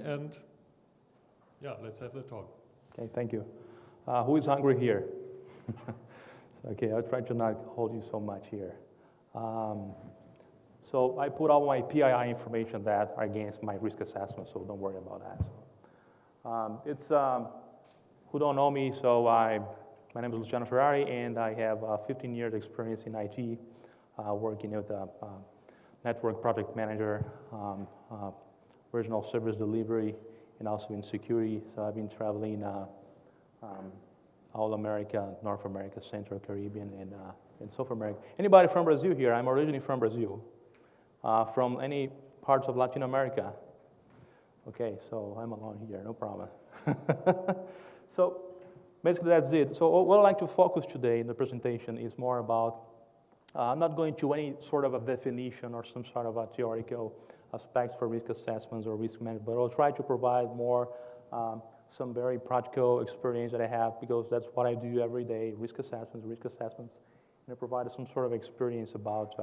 and yeah, let's have the talk. Okay, thank you. Who is hungry here? Okay, I'll try to not hold you so much here. So I put all my PII information that are against my risk assessment, so don't worry about that. Who don't know me, so my name is Luciano Ferrari, and I have 15 years experience in IT, working with a network project manager, regional service delivery, and also in security. So I've been traveling all America, North America, Central Caribbean, and South America. Anybody from Brazil here? I'm originally from Brazil. From any parts of Latin America? Okay, so I'm alone here, no problem. So basically that's it. So what I'd like to focus today in the presentation is more about, I'm not going to any sort of a definition or some sort of a theoretical aspects for risk assessments or risk management, but I'll try to provide more some very practical experience that I have, because that's what I do every day, risk assessments, and I provide some sort of experience about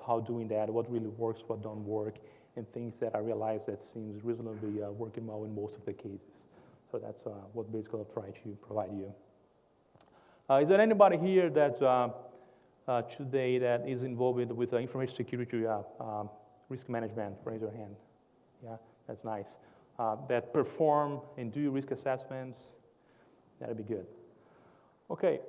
how doing that, what really works, what don't work, and things that I realize that seems reasonably working well in most of the cases. So that's what basically I'll try to provide you. Is there anybody here that today that is involved with information security risk management? Raise your hand. Yeah, that's nice. That perform and do risk assessments, that'd be good. Okay,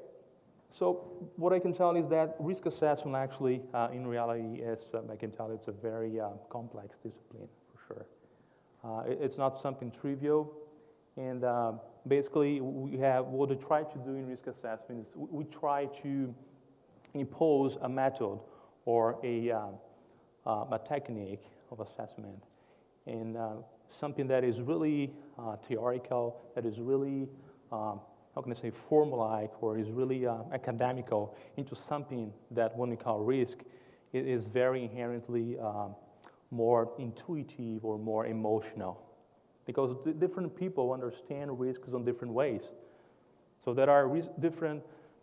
so what I can tell is that risk assessment actually, in reality, is, I can tell it's a very complex discipline, for sure. It's not something trivial, and basically what we try to do in risk assessment is we try to impose a method or a technique of assessment, and something that is really theoretical, that is really, how can I say, formulaic, or is really academical, into something that when we call risk, it is very inherently more intuitive or more emotional. Because different people understand risks in different ways. So there are different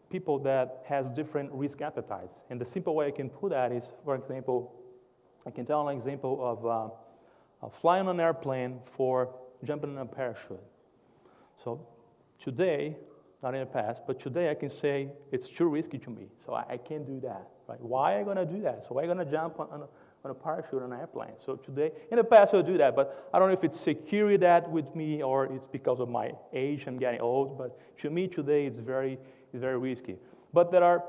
people that has different risk appetites. And the simple way I can put that is, for example, I can tell an example of flying on an airplane for jumping in a parachute. So today, not in the past, but today I can say it's too risky to me, so I can't do that. Right? Why am I going to do that? So why am I going to jump on a parachute on an airplane? So today, in the past I'll do that, but I don't know if it's security that with me or it's because of my age, I'm getting old, but to me today it's very risky. But there are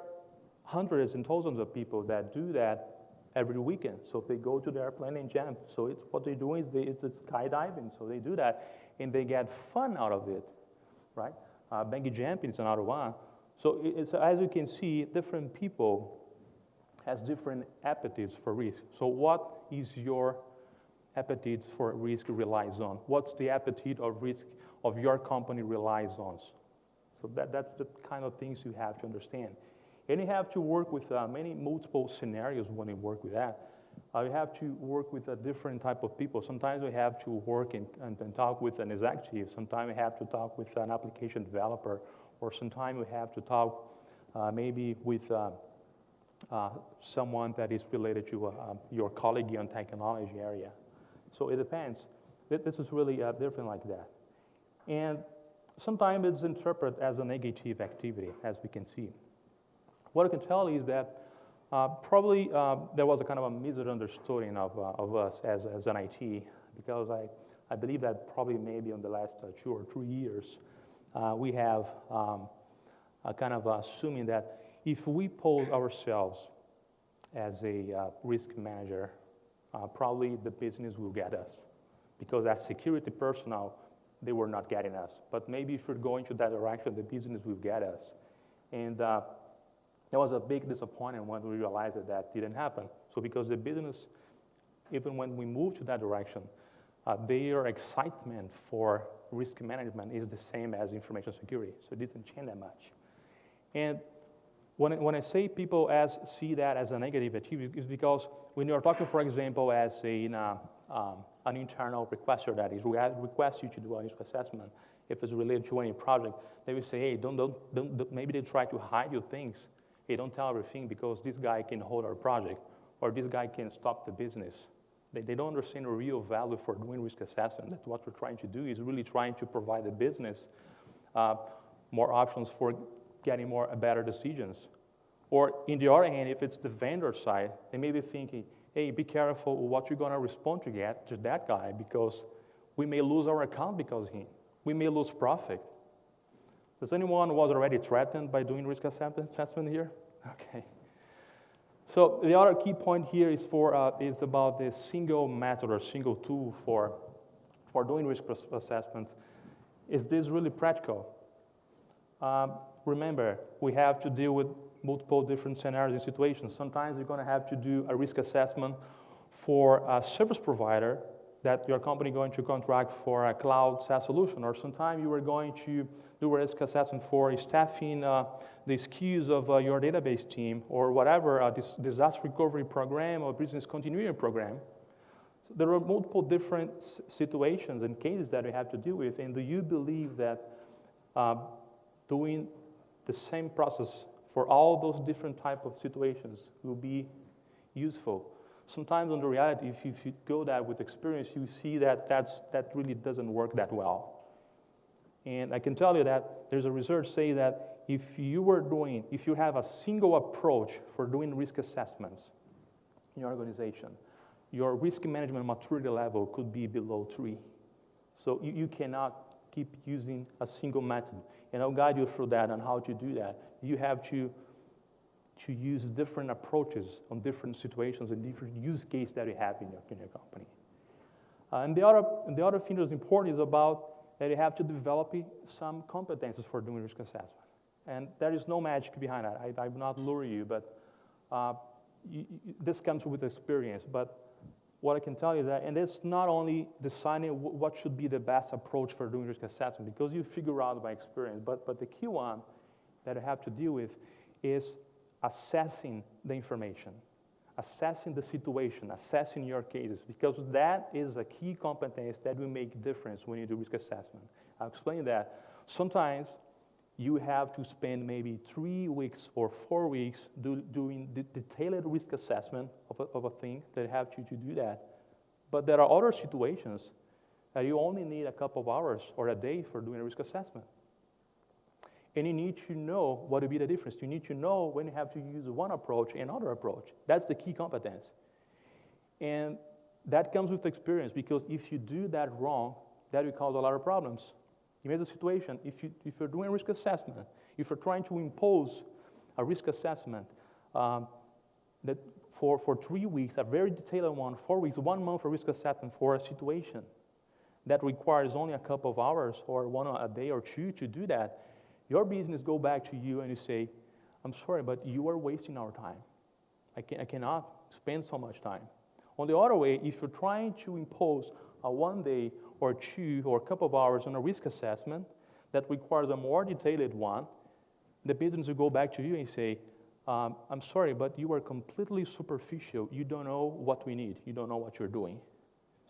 hundreds and thousands of people that do that every weekend. So they go to the airplane and jump. So it's what they're doing is it's skydiving. So they do that and they get fun out of it, right? Bungee jumping is another one. So as you can see, different people has different appetites for risk. So what is your appetite for risk relies on? What's the appetite of risk of your company relies on? So that's the kind of things you have to understand. And you have to work with many multiple scenarios when you work with that. You have to work with a different type of people. Sometimes we have to work and talk with an executive. Sometimes we have to talk with an application developer. Or sometimes we have to talk maybe with someone that is related to your colleague on technology area. So it depends. This is really different like that. And sometimes it's interpreted as a negative activity, as we can see. What I can tell you is that probably there was a kind of a misunderstanding of us as an IT, because I believe that probably maybe in the last 2 or 3 years, we have a kind of assuming that if we pose ourselves as a risk manager, probably the business will get us. Because as security personnel, they were not getting us. But maybe if we're going to that direction, the business will get us. And there was a big disappointment when we realized that didn't happen. So because the business, even when we moved to that direction, their excitement for risk management is the same as information security. So it didn't change that much. And when I say people see that as a negative activity, it's because when you're talking, for example, as an internal requester that is requests you to do a risk assessment, if it's related to any project, they will say, hey, don't maybe they try to hide your things. Hey, don't tell everything because this guy can hold our project, or this guy can stop the business. They don't understand the real value for doing risk assessment. That what we're trying to do is really trying to provide the business more options for getting better decisions. Or in the other hand, if it's the vendor side, they may be thinking, hey, be careful what you're going to respond to that guy, because we may lose our account because of him. We may lose profit. Does anyone was already threatened by doing risk assessment here? Okay. So the other key point here is about the single method or single tool for doing risk assessment. Is this really practical? Remember, we have to deal with multiple different scenarios and situations. Sometimes you're going to have to do a risk assessment for a service provider that your company is going to contract for a cloud SaaS solution, or sometimes you are going to do a risk assessment for staffing the skills of your database team, or whatever, this disaster recovery program or business continuity program. So there are multiple different situations and cases that we have to deal with, and do you believe that doing the same process for all those different type of situations will be useful? Sometimes in the reality, if you go that with experience, you see that that really doesn't work that well. And I can tell you that there's a research saying that if you have a single approach for doing risk assessments in your organization, your risk management maturity level could be below 3. So you cannot keep using a single method. And I'll guide you through that on how to do that. You have to use different approaches on different situations and different use cases that you have in your company. And the other thing that's important is about that you have to develop some competencies for doing risk assessment. And there is no magic behind that. I will not lure you, but this comes with experience. But what I can tell you is that, and it's not only deciding what should be the best approach for doing risk assessment, because you figure out by experience, but the key one that I have to deal with is assessing the information, assessing the situation, assessing your cases, because that is a key competence that will make a difference when you do risk assessment. I'll explain that. Sometimes you have to spend maybe 3 weeks or 4 weeks doing detailed risk assessment of a thing that have to do that. But there are other situations that you only need a couple of hours or a day for doing a risk assessment. And you need to know what will be the difference. You need to know when you have to use one approach and another approach. That's the key competence. And that comes with experience, because if you do that wrong, that will cause a lot of problems. Imagine a situation, if you're doing a risk assessment, if you're trying to impose a risk assessment that for 3 weeks, a very detailed one, 4 weeks, 1 month for risk assessment for a situation that requires only a couple of hours or a day or two to do that, your business go back to you and you say, I'm sorry, but you are wasting our time. I cannot spend so much time. On the other way, if you're trying to impose a 1 day or 2 or a couple of hours on a risk assessment that requires a more detailed one, the business will go back to you and say, I'm sorry, but you are completely superficial. You don't know what we need. You don't know what you're doing.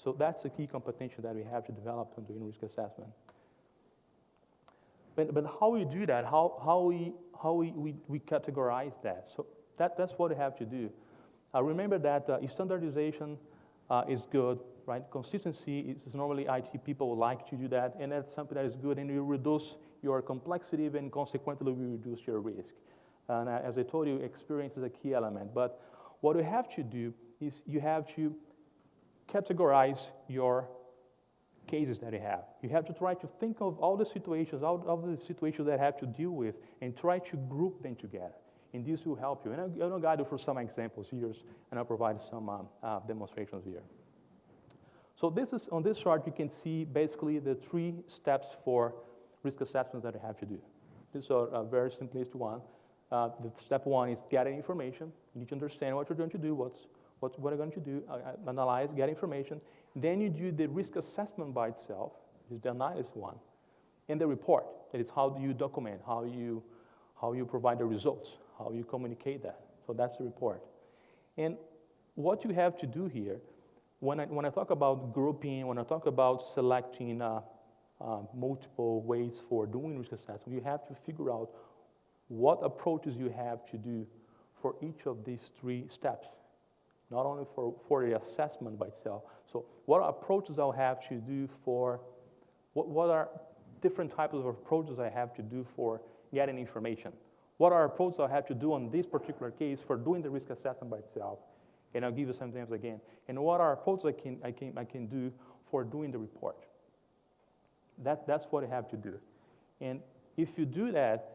So that's the key competency that we have to develop when doing risk assessment. But how we do that, how we categorize that. So that's what we have to do. Remember that standardization is good, right? Consistency is normally IT people like to do that, and that's something that is good, and you reduce your complexity, and consequently we reduce your risk. And as I told you, experience is a key element. But what you have to do is you have to categorize your cases that you have. You have to try to think of all the situations, that you have to deal with, and try to group them together. And this will help you. And I'm going to guide you through some examples here, and I'll provide some demonstrations here. So on this chart, you can see basically the 3 steps for risk assessments that you have to do. This is a very simplistic one. The step 1 is getting information. You need to understand what you're going to do, what you're going to do, analyze, get information. Then you do the risk assessment by itself, which is the analysis one, and the report. That is how do you document, how you provide the results, how you communicate that. So that's the report. And what you have to do here, when I talk about grouping, when I talk about selecting multiple ways for doing risk assessment, you have to figure out what approaches you have to do for each of these 3 steps. not only for the assessment by itself. So what approaches I'll have to do for, what are different types of approaches I have to do for getting information? What are approaches I have to do on this particular case for doing the risk assessment by itself? And I'll give you some examples again. And what are approaches I can do for doing the report? That's what I have to do. And if you do that,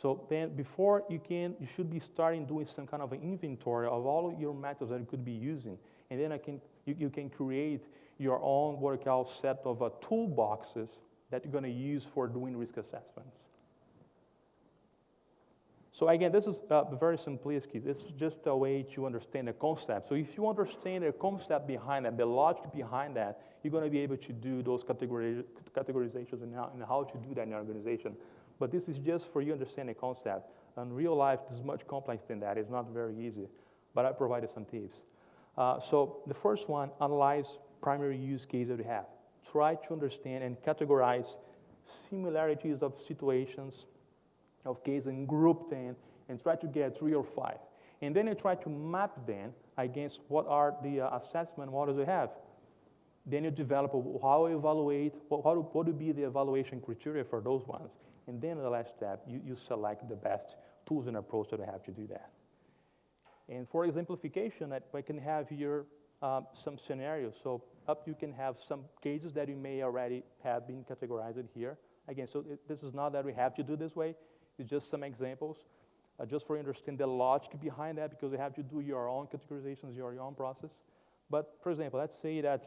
so then before you should be starting doing some kind of an inventory of all of your methods that you could be using. And then you can create your own what I call set of toolboxes that you're going to use for doing risk assessments. So again, this is very simplistic. This is just a way to understand the concept. So if you understand the concept behind that, the logic behind that, you're going to be able to do those categorizations and how to do that in your organization. But this is just for you to understand the concept. In real life, this is much complex than that. It's not very easy. But I provided some tips. So the first one, analyze primary use case that you have. Try to understand and categorize similarities of situations, of cases, and group them, and try to get 3 or 5. And then you try to map them against what are the assessment models you have. Then you develop how you evaluate, what would be the evaluation criteria for those ones. And then the last step, you select the best tools and approach that you have to do that. And for exemplification, I can have here some scenarios. So you can have some cases that you may already have been categorized here. Again, so this is not that we have to do this way. It's just some examples, just for you to understand the logic behind that, because you have to do your own categorizations, your own process. But for example, let's say that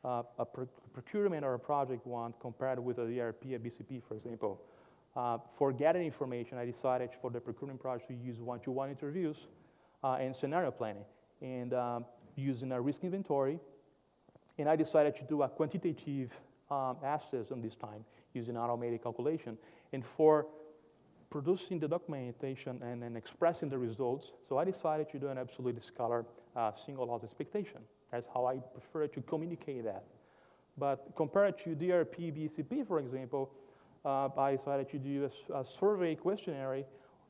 a procurement or a project one compared with a ERP, a BCP, for example. For getting information, I decided for the procurement project to use one-to-one interviews and scenario planning, and using a risk inventory. And I decided to do a quantitative access on this time using automated calculation. And for producing the documentation and then expressing the results, so I decided to do an absolute scalar single loss expectation. That's how I prefer to communicate that. But compared to DRP, BCP, for example, I decided to do a survey questionnaire,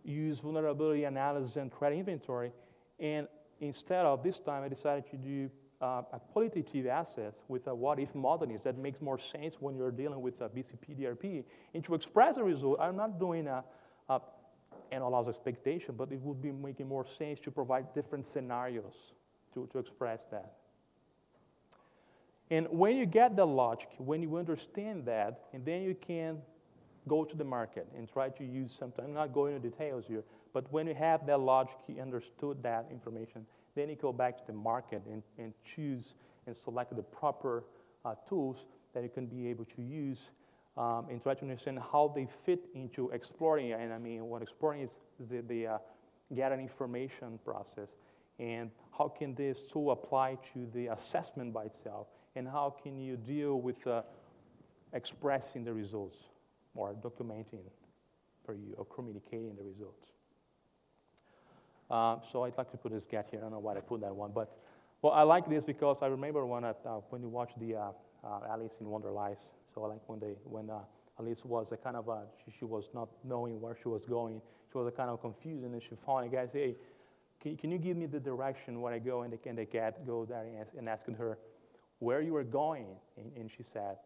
use vulnerability analysis and threat inventory, and instead of this time, I decided to do a qualitative assess with a what-if modeling that makes more sense when you're dealing with a BCP, DRP. And to express the result, I'm not doing an loss expectation, but it would be making more sense to provide different scenarios to express that. And when you get the logic, when you understand that, and then you can go to the market and try to use something. I'm not going into details here, but when you have that logic, you understood that information, then you go back to the market and choose and select the proper tools that you can be able to use and try to understand how they fit into exploring. And I mean, what exploring is the getting information process, and how can this tool apply to the assessment by itself, and how can you deal with expressing the results or documenting for you or communicating the results. So I'd like to put this gap here. I don't know why I put that one, but well, I like this because I remember when you watch the Alice in Wonderland. So I like when Alice was a kind of she was not knowing where she was going. She was a kind of confused, and then she found a guy say, hey, can you give me the direction where I go? And the cat goes there and asking her where you were going, and she said,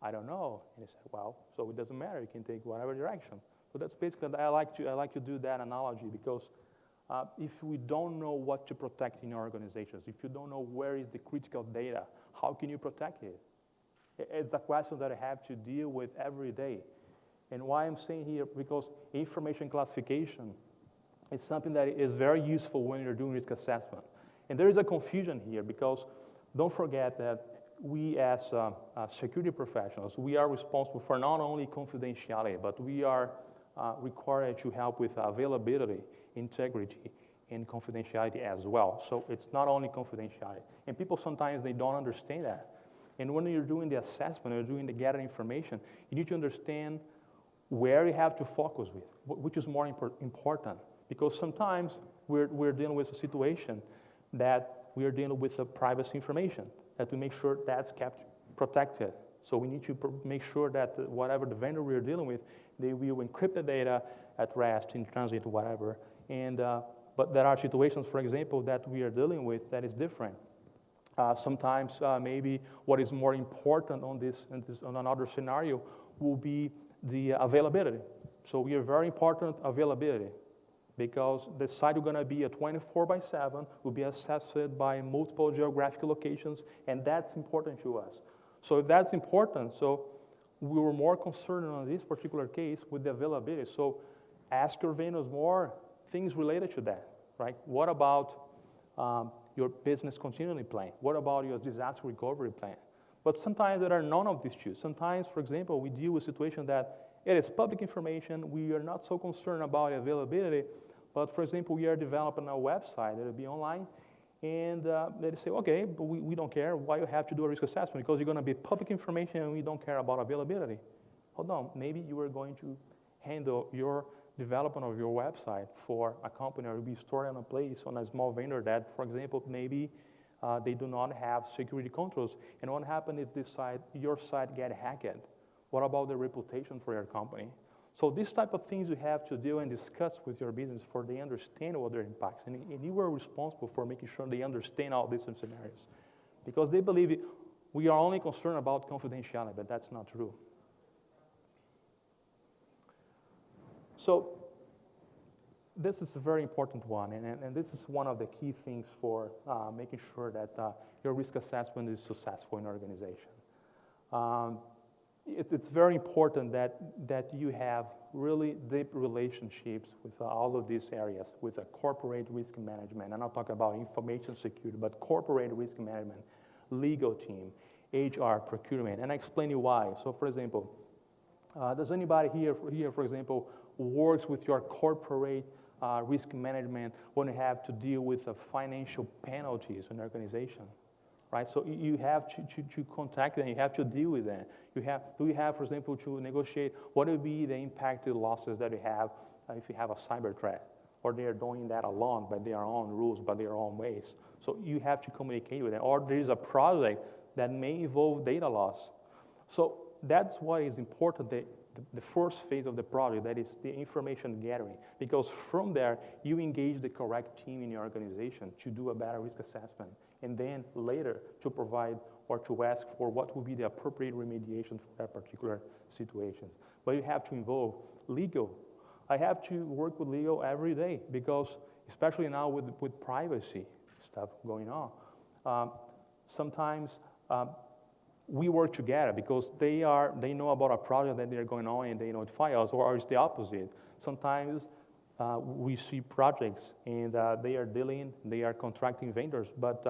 I don't know. And he said, well, so it doesn't matter. You can take whatever direction. So that's basically, I like to do that analogy, because if we don't know what to protect in our organizations, if you don't know where is the critical data, how can you protect it? It's a question that I have to deal with every day. And why I'm saying here, because information classification is something that is very useful when you're doing risk assessment. And there is a confusion here, because don't forget that we as security professionals, we are responsible for not only confidentiality, but we are required to help with availability, integrity, and confidentiality as well. So it's not only confidentiality. And people sometimes, they don't understand that. And when you're doing the assessment, or doing the gathering information, you need to understand where you have to focus with, which is more important. Because sometimes we're dealing with a situation that we are dealing with privacy information, that we make sure that's kept protected. So we need to make sure that whatever the vendor we're dealing with, they will encrypt the data at rest, in transit, whatever. And But there are situations, for example, that we are dealing with that is different. Sometimes maybe what is more important on another scenario will be the availability. So we are very important availability, because the site is going to be a 24/7, will be accessed by multiple geographic locations, and that's important to us. So if that's important, so we were more concerned on this particular case with the availability. So ask your vendors more things related to that, right? What about your business continuity plan? What about your disaster recovery plan? But sometimes there are none of these two. Sometimes, for example, we deal with a situation that it is public information. We are not so concerned about availability. But for example, we are developing a website that will be online, and they say, okay, but we don't care. Why you have to do a risk assessment? Because you're going to be public information, and we don't care about availability. Hold on, maybe you are going to handle your development of your website for a company, or you'll be stored on a place on a small vendor that, for example, maybe they do not have security controls. And what happens if your site get hacked? What about the reputation for your company? So these type of things you have to deal and discuss with your business for they understand what their impacts. And you are responsible for making sure they understand all these scenarios. Because they believe we are only concerned about confidentiality, but that's not true. So this is a very important one, and this is one of the key things for making sure that your risk assessment is successful in your organization. It's very important that you have really deep relationships with all of these areas, with a corporate risk management. I'm not talking about information security, but corporate risk management, legal team, HR, procurement, and I explain you why. So for example, does anybody here, for example, works with your corporate risk management when you have to deal with the financial penalties in the organization? Right, so you have to contact them, you have to deal with them. Do you have, for example, to negotiate what will be the impacted losses that you have if you have a cyber threat, or they are doing that alone by their own rules, by their own ways. So you have to communicate with them. Or there is a project that may involve data loss. So that's why it's important that the first phase of the project, that is the information gathering, because from there you engage the correct team in your organization to do a better risk assessment, and then later to provide or to ask for what will be the appropriate remediation for that particular situation. But you have to involve legal. I have to work with legal every day, because especially now with privacy stuff going on, sometimes we work together because they know about a project that they're going on and they notify us, or it's the opposite. Sometimes we see projects and they are contracting vendors, but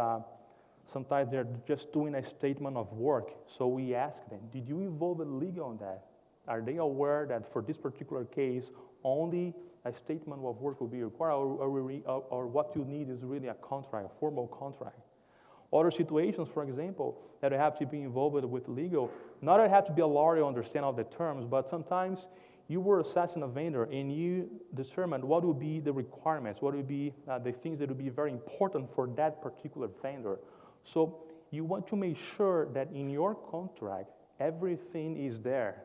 sometimes they're just doing a statement of work. So we ask them, did you involve the legal on that? Are they aware that for this particular case, only a statement of work will be required, or what you need is really a contract, a formal contract? Other situations, for example, that you have to be involved with legal, not that you have to be a lawyer to understand all the terms, but sometimes you were assessing a vendor and you determined what would be the requirements, what would be the things that would be very important for that particular vendor. So you want to make sure that in your contract, everything is there.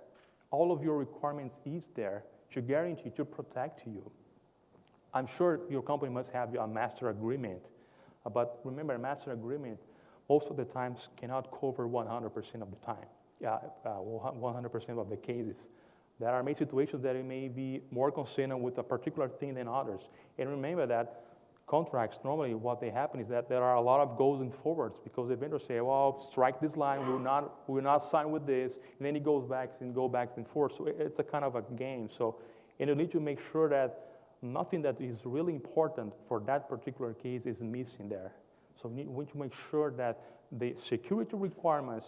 All of your requirements is there to guarantee, to protect you. I'm sure your company must have a master agreement. But remember, a master agreement most of the times cannot cover 100% of the time, 100% of the cases. There are many situations that it may be more concerned with a particular thing than others. And remember that contracts, normally what they happen is that there are a lot of goes and forwards, because the vendors say, well, strike this line, we will not sign with this, and then it goes back and forth. So it's a kind of a game. So, and you need to make sure that nothing that is really important for that particular case is missing there. So we need to make sure that the security requirements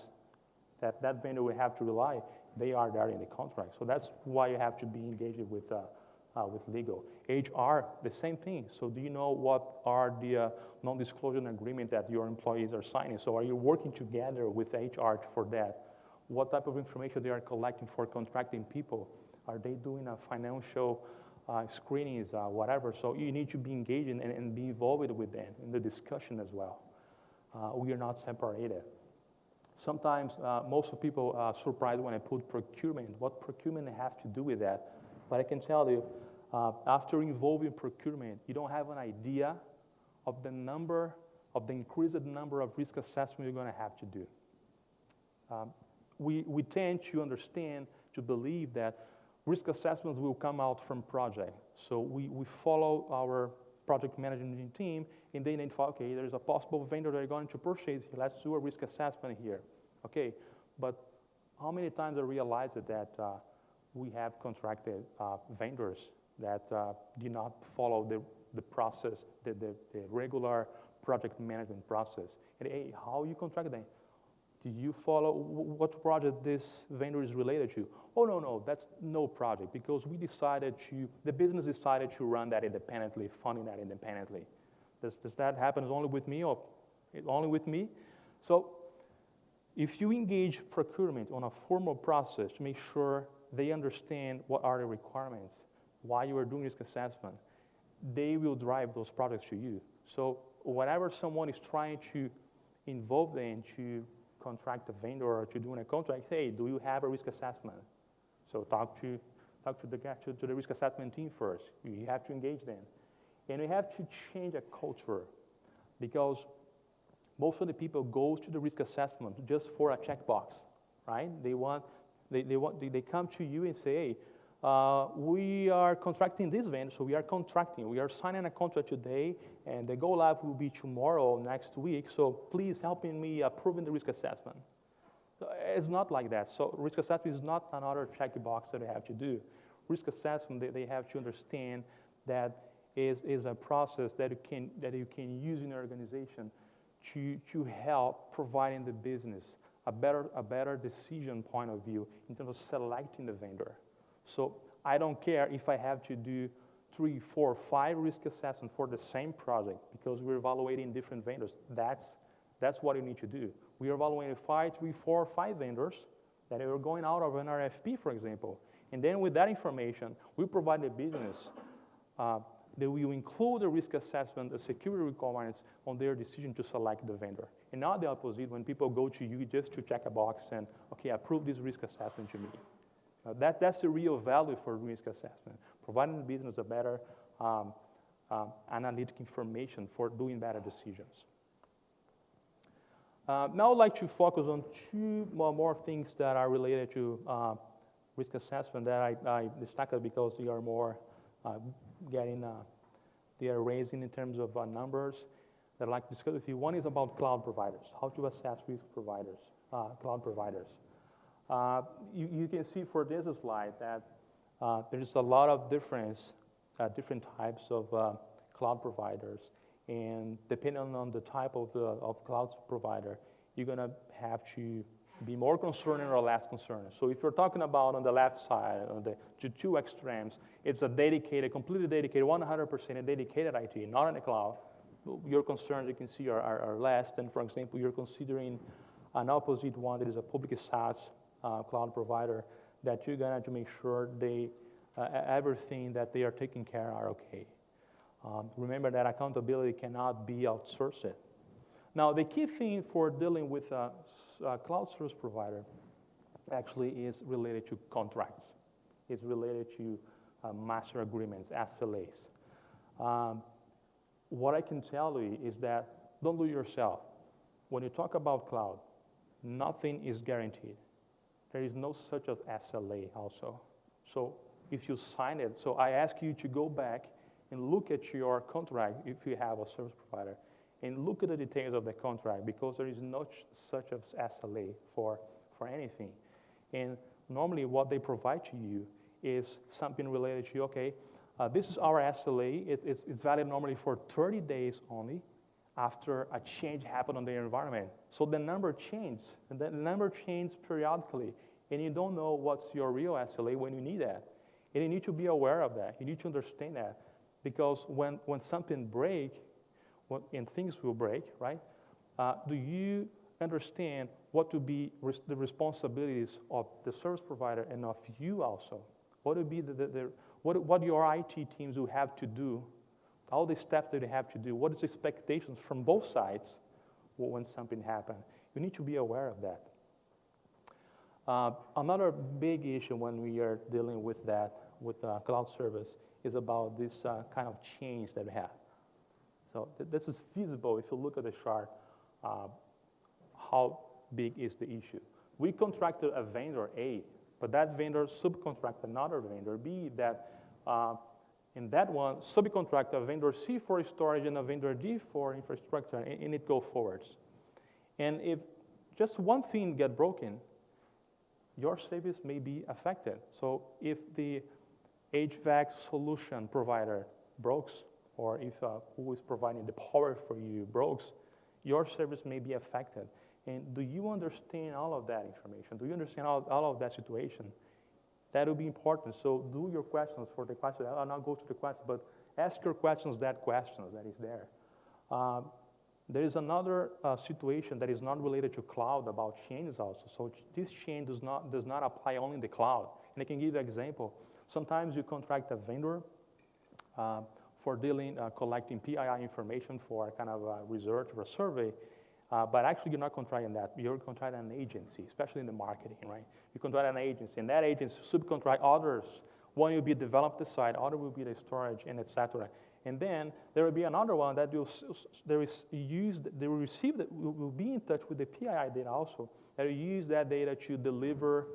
that vendor will have to rely, they are there in the contract. So that's why you have to be engaged with legal. HR, the same thing. So do you know what are the non-disclosure agreement that your employees are signing? So are you working together with HR for that? What type of information they are collecting for contracting people? Are they doing a financial screenings, whatever? So you need to be engaged and be involved with them in the discussion as well. We are not separated. Sometimes most people are surprised when I put procurement. What procurement have to do with that? But I can tell you, After involving procurement, you don't have an idea of the increased number of risk assessment you're going to have to do. We tend to understand, to believe that risk assessments will come out from project. So we follow our project management team, and they identify, okay, there's a possible vendor that are going to purchase here. Let's do a risk assessment here. Okay, but how many times I realized that we have contracted vendors that do not follow the process, the regular project management process. And hey, how you contract them? Do you follow what project this vendor is related to? Oh, no, that's no project, because the business decided to run that independently, funding that independently. Does that happen only with me, or only with me? So if you engage procurement on a formal process to make sure they understand what are the requirements, why you are doing risk assessment, they will drive those projects to you. So whenever someone is trying to involve them to contract a vendor or to do a contract, hey, do you have a risk assessment? So talk to the risk assessment team first. You have to engage them. And we have to change a culture, because most of the people go to the risk assessment just for a checkbox, right? They come to you and say, hey, we are contracting this vendor, so we are signing a contract today, and the go live will be tomorrow, next week, so please help me approving the risk assessment. So it's not like that. So risk assessment is not another checkbox that they have to do. Risk assessment, they have to understand that is a process that you can use in your organization to help providing the business a better decision point of view in terms of selecting the vendor. So I don't care if I have to do 3, 4, 5 risk assessments for the same project, because we're evaluating different vendors. That's what you need to do. We are evaluating 3, 4, 5 vendors that are going out of an RFP, for example. And then with that information, we provide the business that will include the risk assessment, the security requirements on their decision to select the vendor. And not the opposite, when people go to you just to check a box and, okay, approve this risk assessment to me. That's the real value for risk assessment, providing the business a better analytic information for doing better decisions. Now I'd like to focus on 2 more things that are related to risk assessment that I destacked because they are more they are raising in terms of numbers that I'd like to discuss with you. One is about cloud providers, how to assess risk providers, cloud providers. You can see for this slide that there's a lot of different types of cloud providers, and depending on the type of cloud provider, you're going to have to be more concerned or less concerned. So if you're talking about on the left side, on the 2 extremes, it's a completely dedicated, 100% a dedicated IT, not in the cloud. Your concerns, you can see, are less than, for example, you're considering an opposite one that is a public SaaS cloud provider, that you're going to make sure everything that they are taking care of are okay. Remember that accountability cannot be outsourced. Now, the key thing for dealing with a cloud service provider actually is related to contracts. It's related to master agreements, SLAs. What I can tell you is that don't do it yourself. When you talk about cloud, nothing is guaranteed. There is no such as SLA also. So if you sign it, so I ask you to go back and look at your contract if you have a service provider, and look at the details of the contract, because there is no such as SLA for anything. And normally what they provide to you is something related to, okay, this is our SLA. It's valid normally for 30 days only after a change happened on the environment. So the number changes, and the number changes periodically, and you don't know what's your real SLA when you need that. And you need to be aware of that. You need to understand that, because when something breaks, and things will break, right? Do you understand what to be the responsibilities of the service provider and of you also? What would be what your IT teams will have to do? All the steps that they have to do. What is expectations from both sides when something happens? You need to be aware of that. Another big issue when we are dealing with that, with cloud service, is about this kind of change that we have. So this is feasible if you look at the chart, how big is the issue. We contracted a vendor A, but that vendor subcontracted another vendor B that in that one subcontract a vendor C for storage and a vendor D for infrastructure, and it goes forwards. And if just one thing get broken, your service may be affected. So if the HVAC solution provider breaks, or if who is providing the power for you breaks, your service may be affected. And do you understand all of that information? Do you understand all of that situation? That will be important. So do your questions for the question. I'll not go to the question, but ask your questions that is there. There is another situation that is not related to cloud about changes also. So this change does not apply only in the cloud. And I can give you an example. Sometimes you contract a vendor for collecting PII information for a kind of research or a survey, but actually you're not contracting that. You're contracting an agency, especially in the marketing, right? You contract an agency, and that agency subcontract others. One will be develop the site, other will be the storage, and etc. And then there will be another one that will be in touch with the PII data also. That will use that data to deliver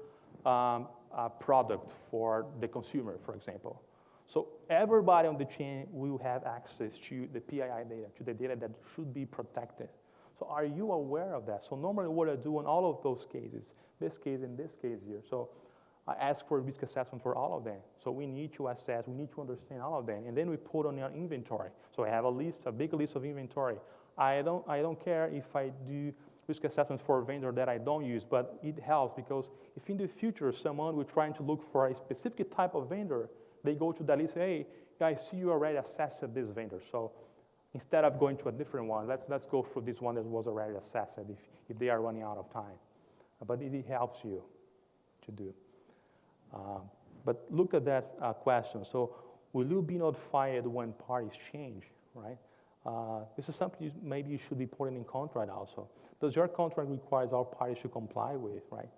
a product for the consumer, for example. So everybody on the chain will have access to the PII data, to the data that should be protected. So are you aware of that? So normally what I do in all of those cases, this case and this case here, so I ask for a risk assessment for all of them. So we need to assess, we need to understand all of them, and then we put on our inventory. So I have a big list of inventory. I don't care if I do risk assessment for a vendor that I don't use, but it helps because if in the future someone will try to look for a specific type of vendor, they go to that list, hey, I see you already assessed this vendor. So instead of going to a different one, let's go for this one that was already assessed if they are running out of time. But it helps you to do. But look at that question. So will you be notified when parties change, right? This is something maybe you should be putting in contract also. Does your contract require all parties to comply with, right?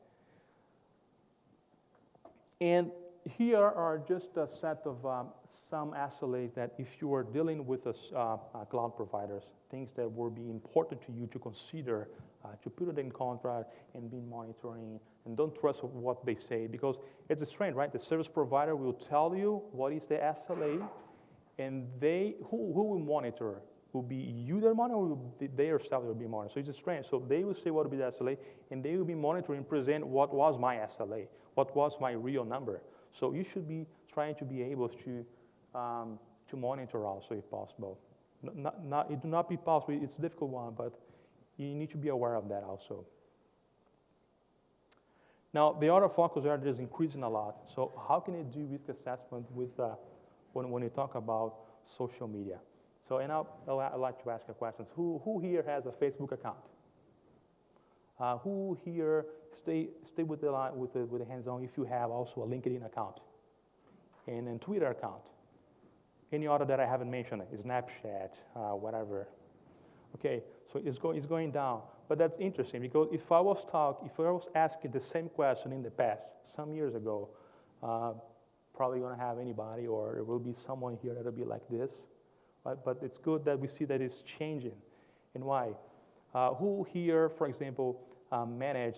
And here are just a set of some SLAs that if you are dealing with cloud providers, things that will be important to you to consider, to put it in contract and be monitoring, and don't trust what they say because it's strange, right? The service provider will tell you what is the SLA, and who will monitor? Will be you that monitor, or will they yourself will be monitored? So it's strange. So they will say what will be the SLA, and they will be monitoring and present what was my SLA, what was my real number. So you should be trying to be able to monitor also if possible. It do not be possible. It's a difficult one, but you need to be aware of that also. Now the other focus area is increasing a lot. So how can you do risk assessment with when you talk about social media? So and I'd like to ask a question. Who here has a Facebook account? Who here stay with the hands on if you have also a LinkedIn account and a Twitter account? Any other that I haven't mentioned, Snapchat, whatever. Okay, so it's going down. But that's interesting because if I was asking the same question in the past, some years ago, probably going to have anybody, or there will be someone here that will be like this. But it's good that we see that it's changing. And why? Who here, for example, manage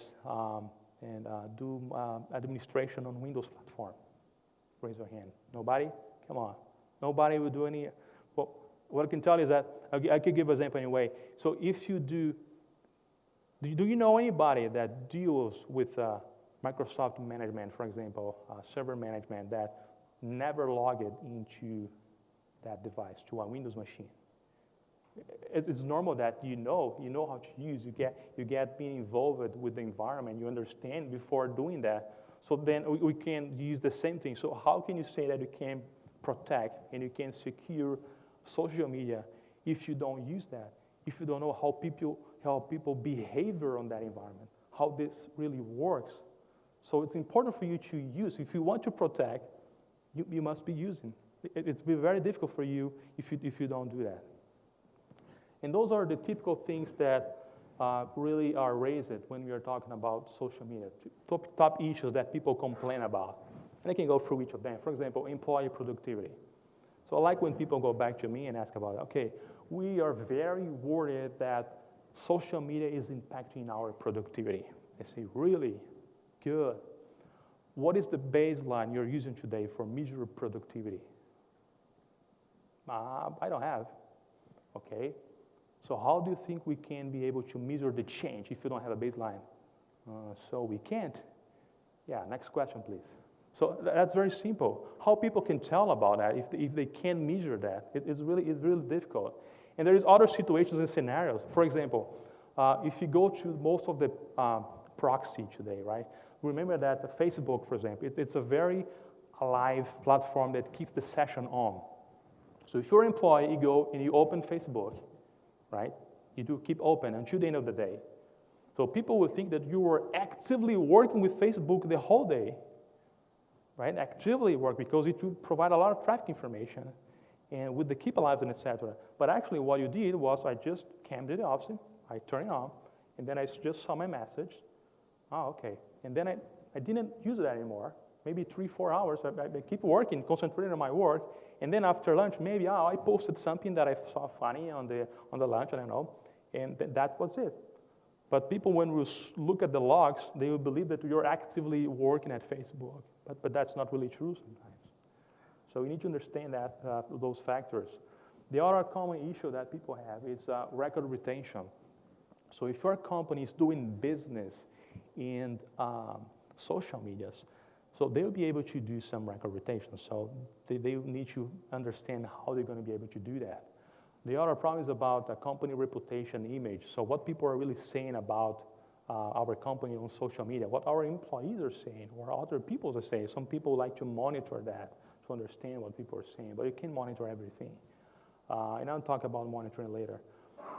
and do administration on Windows platform? Raise your hand. Nobody? Come on. Nobody will do any. Well, what I can tell you is that I could give an example anyway. So if you do you know anybody that deals with Microsoft management, for example, server management, that never logged into that device, to a Windows machine? It's normal that you know how to use. You get being involved with the environment. You understand before doing that. So then we can use the same thing. So how can you say that you can protect and you can secure social media if you don't use that? If you don't know how people behave on that environment, how this really works. So it's important for you to use. If you want to protect, you must be using. It's be very difficult for you if you don't do that. And those are the typical things that really are raised when we are talking about social media. Top issues that people complain about. And I can go through each of them. For example, employee productivity. So I like when people go back to me and ask about, okay, we are very worried that social media is impacting our productivity. I say, really? Good. What is the baseline you're using today for measure productivity? I don't have. Okay. So how do you think we can be able to measure the change if you don't have a baseline? So we can't. Yeah, next question, please. So that's very simple. How people can tell about that if they can't measure that? It's really difficult. And there is other situations and scenarios. For example, if you go to most of the proxy today, right? Remember that the Facebook, for example, it's a very alive platform that keeps the session on. So if you're an employee, you go and you open Facebook, right? You do keep open until the end of the day. So people will think that you were actively working with Facebook the whole day, right? Actively work because it will provide a lot of traffic information and with the keep alive and etc. But actually what you did was I just came to the office, I turned it on, and then I just saw my message. Oh, okay. And then I didn't use it anymore. Maybe 3-4 hours, I keep working, concentrating on my work, and then after lunch, maybe I posted something that I saw funny on the lunch, I don't know, and that was it. But people, when we look at the logs, they will believe that you're actively working at Facebook, but that's not really true sometimes. So you need to understand that those factors. The other common issue that people have is record retention. So if your company is doing business in social medias, so they'll be able to do some record retention. So they need to understand how they're going to be able to do that. The other problem is about the company reputation image. So what people are really saying about our company on social media, what our employees are saying, or other people are saying. Some people like to monitor that to understand what people are saying, but you can't monitor everything. And I'll talk about monitoring later.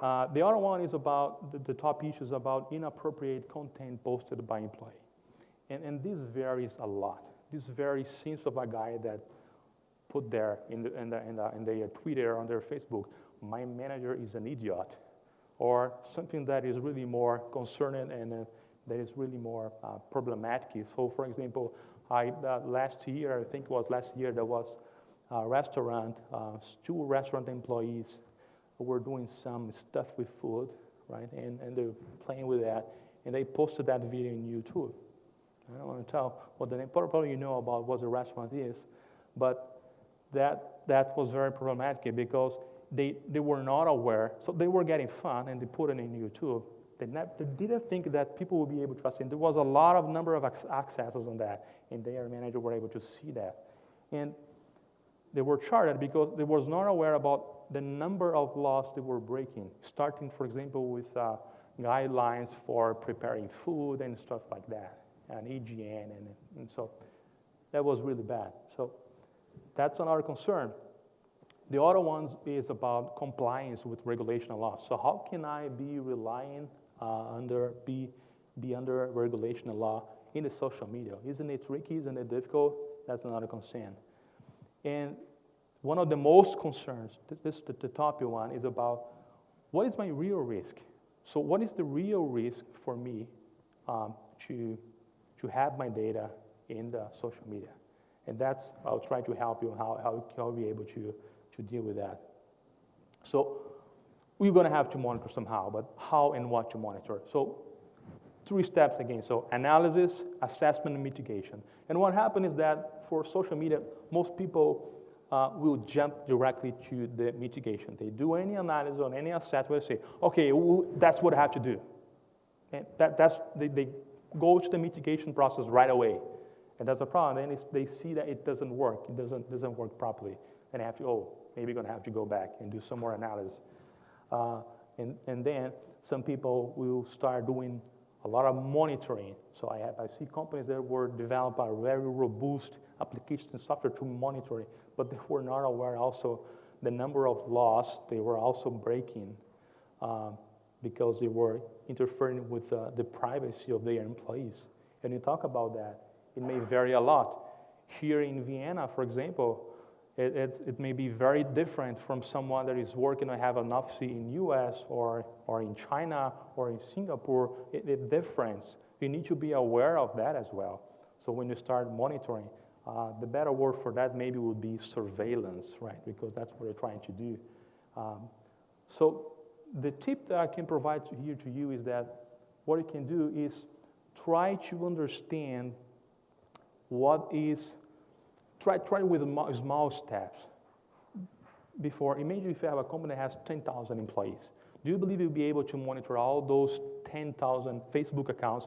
The other one is about, the top issue is about inappropriate content posted by employee. And this varies a lot. This varies since of a guy that put there in their Twitter, on their Facebook, my manager is an idiot, or something that is really more concerning and that is really more problematic. So for example, last year, I think it was last year, there was a restaurant, 2 restaurant employees who were doing some stuff with food, right? And they were playing with that, and they posted that video on YouTube. I don't want to tell what the name, probably you know about what the restaurant is, but that was very problematic because they were not aware, so they were getting fun and they put it in YouTube. They didn't think that people would be able to trust it. There was a lot of number of accesses on that, and their manager were able to see that. And they were charged because they was not aware about the number of laws they were breaking, starting, for example, with guidelines for preparing food and stuff like that, and hygiene, and so that was really bad. So that's another concern. The other one is about compliance with regulation and law. So how can I be relying be under regulation and law in the social media? Isn't it tricky? Isn't it difficult? That's another concern. And one of the most concerns, the top one, is about what is my real risk? So what is the real risk for me to have my data in the social media? And that's, I'll try to help you how I'll be able to deal with that. So we're going to have to monitor somehow, but how and what to monitor. So 3 steps again. So analysis, assessment, and mitigation. And what happened is that for social media, most people will jump directly to the mitigation. They do any analysis on any assessment, they say, okay, that's what I have to do. And they go to the mitigation process right away. And that's a problem. Then they see that it doesn't work. It doesn't work properly. And they have to, maybe going to have to go back and do some more analysis. And then some people will start doing a lot of monitoring. So I see companies that were developed a very robust application and software to monitor it, but they were not aware also the number of laws they were also breaking because they were interfering with the privacy of their employees. And you talk about that, it may vary a lot. Here in Vienna, for example, it may be very different from someone that is working or have an office in US or in China or in Singapore. It's different. You need to be aware of that as well. So when you start monitoring, The better word for that maybe would be surveillance, right? Because that's what we're trying to do. So the tip that I can provide here to you is that what you can do is try to understand what is, try with small steps. Before, imagine if you have a company that has 10,000 employees. Do you believe you'll be able to monitor all those 10,000 Facebook accounts?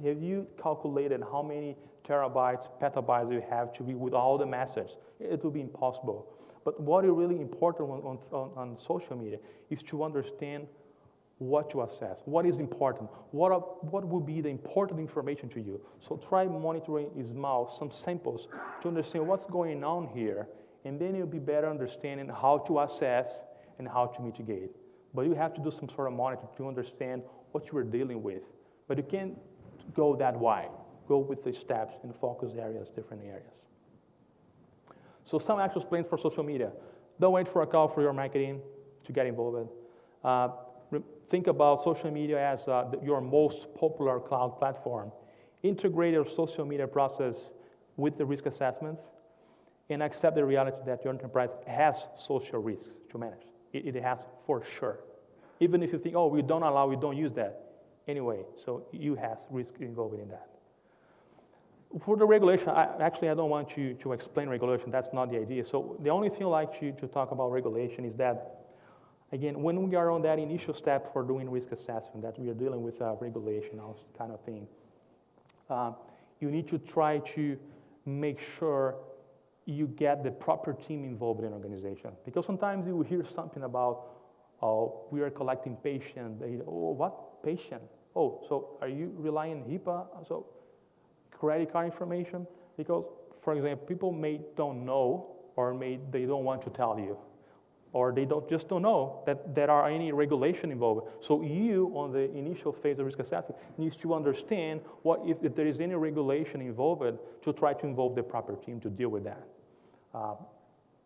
Have you calculated how many terabytes, petabytes you have to be with all the messages? It will be impossible. But what is really important on social media is to understand what to assess, what is important, what will be the important information to you. So try monitoring small, some samples to understand what's going on here, and then you'll be better understanding how to assess and how to mitigate. But you have to do some sort of monitoring to understand what you are dealing with. But you can't go that wide. Go with the steps and focus areas, different areas. So some action plans for social media. Don't wait for a call for your marketing to get involved. Think about social media as your most popular cloud platform. Integrate your social media process with the risk assessments and accept the reality that your enterprise has social risks to manage. It has for sure. Even if you think, oh, we don't use that. Anyway, so you have risk involved in that. For the regulation, I don't want to explain regulation. That's not the idea. So the only thing I'd like to talk about regulation is that, again, when we are on that initial step for doing risk assessment, that we are dealing with regulation, all kind of thing, you need to try to make sure you get the proper team involved in an organization. Because sometimes you will hear something about, oh, we are collecting patient data. Oh, what patient? Oh, so are you relying on HIPAA? So credit card information? Because, for example, people don't know, or they don't want to tell you, or they just don't know that there are any regulation involved. So you, on the initial phase of risk assessment, needs to understand if there is any regulation involved to try to involve the proper team to deal with that.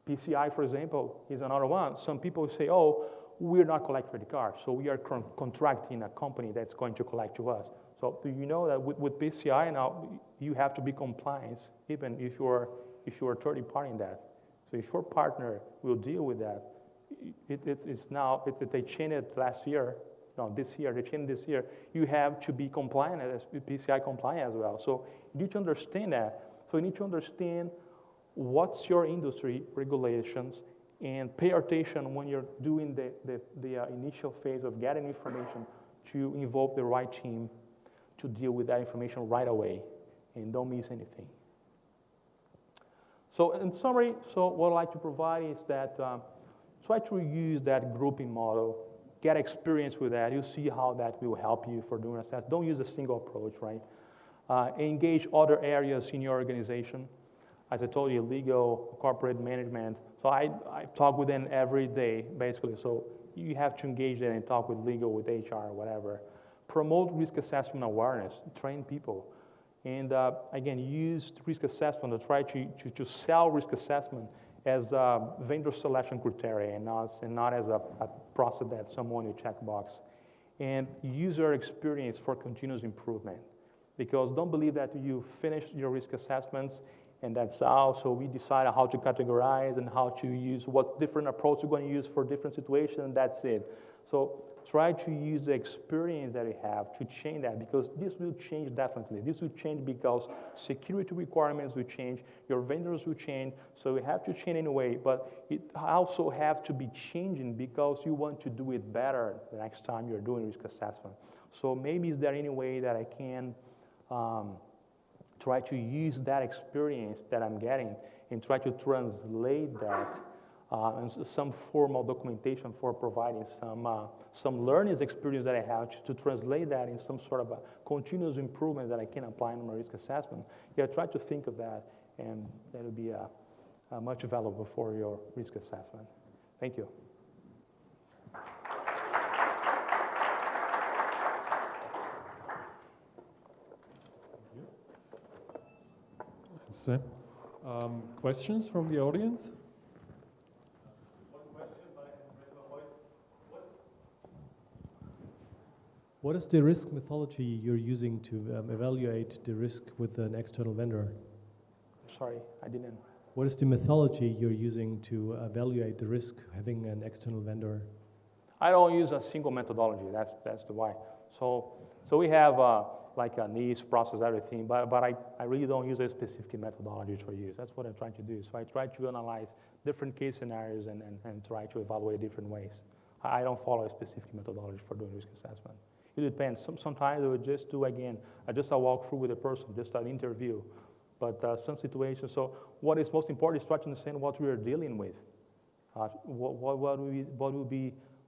PCI, for example, is another one. Some people say, oh, we're not collecting credit cards, so we are contracting a company that's going to collect to us. So do you know that with PCI now, you have to be compliant, even if you're third party in that. So if your partner will deal with that, they changed it this year, they changed this year, you have to be compliant as PCI compliant as well. So you need to understand that. So you need to understand what's your industry regulations and pay attention when you're doing the initial phase of getting information to involve the right team to deal with that information right away and don't miss anything. So in summary, what I'd like to provide is that try to use that grouping model, get experience with that. You'll see how that will help you for doing assessment. Don't use a single approach, right? Engage other areas in your organization. As I told you, legal, corporate management. So I talk with them every day, basically. So you have to engage them and talk with legal, with HR, whatever. Promote risk assessment awareness, train people. And again, use risk assessment to try to sell risk assessment as a vendor selection criteria and not as a process that someone will check box. And user experience for continuous improvement. Because don't believe that you finished your risk assessments and that's all. So we decide how to categorize and how to use what different approach we're going to use for different situations, and that's it. So try to use the experience that you have to change that, because this will change definitely. This will change because security requirements will change, your vendors will change, so you have to change anyway, but it also have to be changing because you want to do it better the next time you're doing risk assessment. So maybe is there any way that I can try to use that experience that I'm getting and try to translate that in some formal documentation for providing some learning experience that I have to translate that in some sort of a continuous improvement that I can apply in my risk assessment. Yeah, try to think of that, and that will be much valuable for your risk assessment. Thank you. Questions from the audience? What is the risk methodology you're using to evaluate the risk with an external vendor? Sorry, I didn't. What is the methodology you're using to evaluate the risk having an external vendor? I don't use a single methodology. That's the why. So we have like a niche process, everything, but I really don't use a specific methodology to use. That's what I'm trying to do. So I try to analyze different case scenarios and try to evaluate different ways. I don't follow a specific methodology for doing risk assessment. It depends. Sometimes I would just do, again, just a walkthrough with a person, just an interview. But some situations, so what is most important is try to understand what we are dealing with.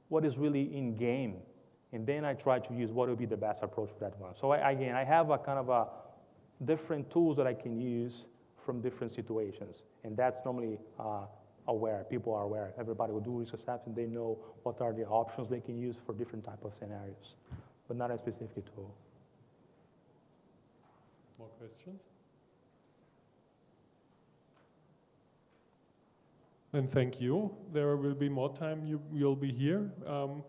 What is really in game, and then I try to use what would be the best approach for that one. So I have a kind of a different tools that I can use from different situations, and that's normally aware. People are aware. Everybody will do risk assessment. They know what are the options they can use for different type of scenarios, but not a specific tool. More questions? And thank you. There will be more time. You'll be here.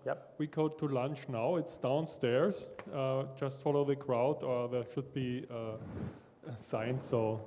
Yep. We go to lunch now. It's downstairs. Just follow the crowd, or there should be signs. So